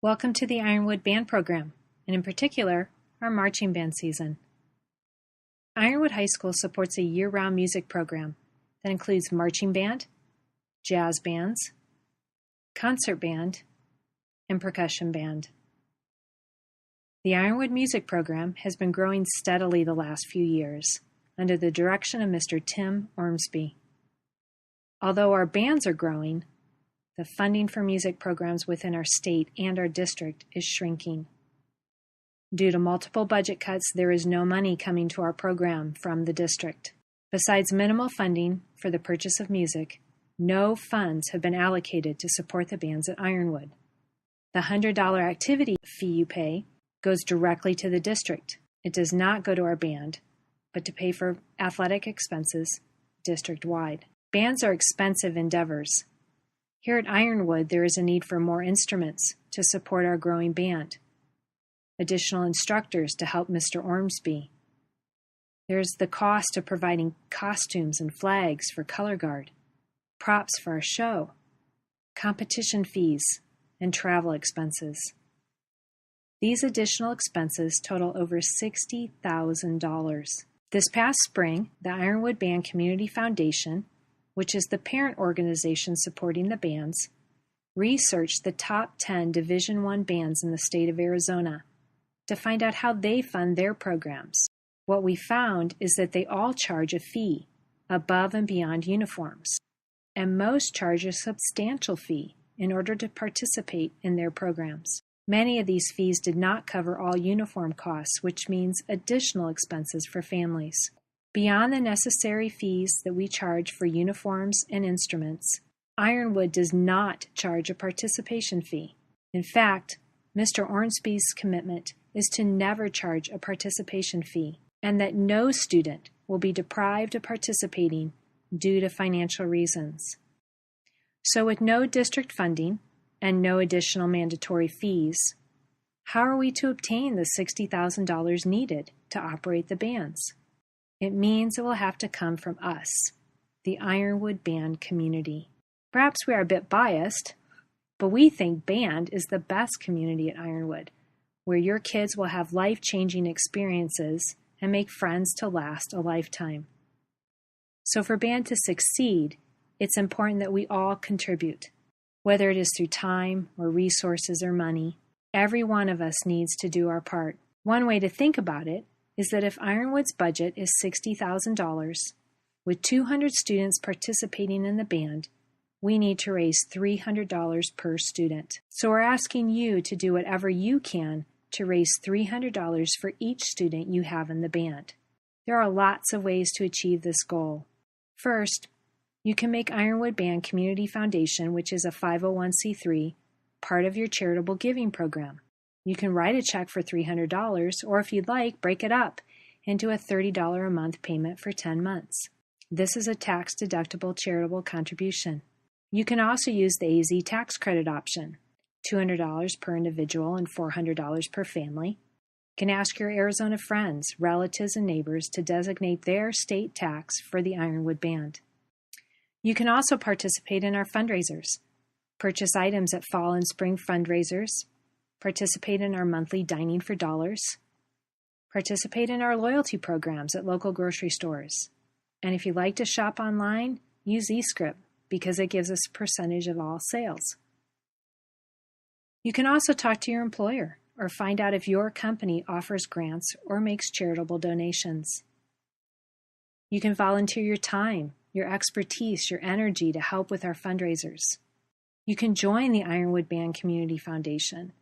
Welcome to the Ironwood Band Program, and in particular, our marching band season. Ironwood High School supports a year-round music program that includes marching band, jazz bands, concert band, and percussion band. The Ironwood Music Program has been growing steadily the last few years under the direction of Mr. Tim Ormsby. Although our bands are growing, the funding for music programs within our state and our district is shrinking. Due to multiple budget cuts, there is no money coming to our program from the district. Besides minimal funding for the purchase of music, no funds have been allocated to support the bands at Ironwood. The $100 activity fee you pay goes directly to the district. It does not go to our band, but to pay for athletic expenses district-wide. Bands are expensive endeavors. Here at Ironwood, there is a need for more instruments to support our growing band, additional instructors to help Mr. Ormsby. There's the cost of providing costumes and flags for color guard, props for our show, competition fees, and travel expenses. These additional expenses total over $60,000. This past spring, the Ironwood Band Community Foundation, which is the parent organization supporting the bands, researched the top 10 Division I bands in the state of Arizona to find out how they fund their programs. What we found is that they all charge a fee above and beyond uniforms, and most charge a substantial fee in order to participate in their programs. Many of these fees did not cover all uniform costs, which means additional expenses for families. Beyond the necessary fees that we charge for uniforms and instruments, Ironwood does not charge a participation fee. In fact, Mr. Ormsby's commitment is to never charge a participation fee, and that no student will be deprived of participating due to financial reasons. So with no district funding and no additional mandatory fees, how are we to obtain the $60,000 needed to operate the bands? It means it will have to come from us, the Ironwood Band community. Perhaps we are a bit biased, but we think band is the best community at Ironwood, where your kids will have life-changing experiences and make friends to last a lifetime. So for band to succeed, it's important that we all contribute. Whether it is through time or resources or money, every one of us needs to do our part. One way to think about it is that if Ironwood's budget is $60,000, with 200 students participating in the band, we need to raise $300 per student. So we're asking you to do whatever you can to raise $300 for each student you have in the band. There are lots of ways to achieve this goal. First, you can make Ironwood Band Community Foundation, which is a 501c3, part of your charitable giving program. You can write a check for $300, or if you'd like, break it up into a $30 a month payment for 10 months. This is a tax-deductible charitable contribution. You can also use the AZ tax credit option, $200 per individual and $400 per family. You can ask your Arizona friends, relatives, and neighbors to designate their state tax for the Ironwood Band. You can also participate in our fundraisers, purchase items at fall and spring fundraisers, participate in our monthly Dining for Dollars, participate in our loyalty programs at local grocery stores. And if you'd like to shop online, use eScript because it gives us a percentage of all sales. You can also talk to your employer or find out if your company offers grants or makes charitable donations. You can volunteer your time, your expertise, your energy to help with our fundraisers. You can join the Ironwood Band Community Foundation.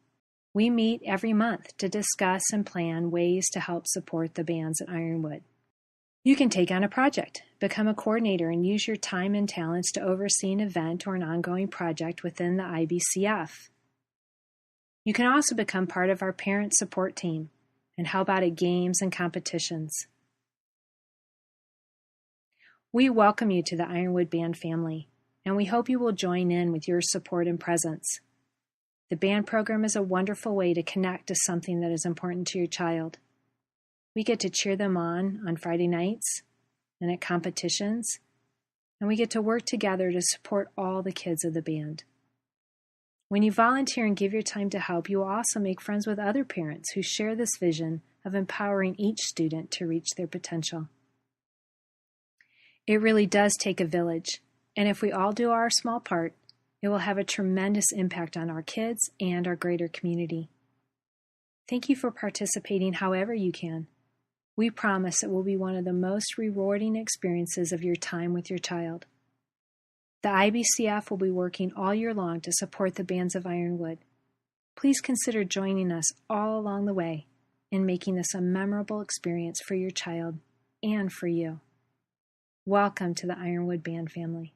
We meet every month to discuss and plan ways to help support the bands at Ironwood. You can take on a project, become a coordinator, and use your time and talents to oversee an event or an ongoing project within the IBCF. You can also become part of our parent support team and help out at games and competitions. We welcome you to the Ironwood Band family, and we hope you will join in with your support and presence. The band program is a wonderful way to connect to something that is important to your child. We get to cheer them on Friday nights and at competitions, and we get to work together to support all the kids of the band. When you volunteer and give your time to help, you will also make friends with other parents who share this vision of empowering each student to reach their potential. It really does take a village, and if we all do our small part, it will have a tremendous impact on our kids and our greater community. Thank you for participating however you can. We promise it will be one of the most rewarding experiences of your time with your child. The IBCF will be working all year long to support the bands of Ironwood. Please consider joining us all along the way in making this a memorable experience for your child and for you. Welcome to the Ironwood Band family.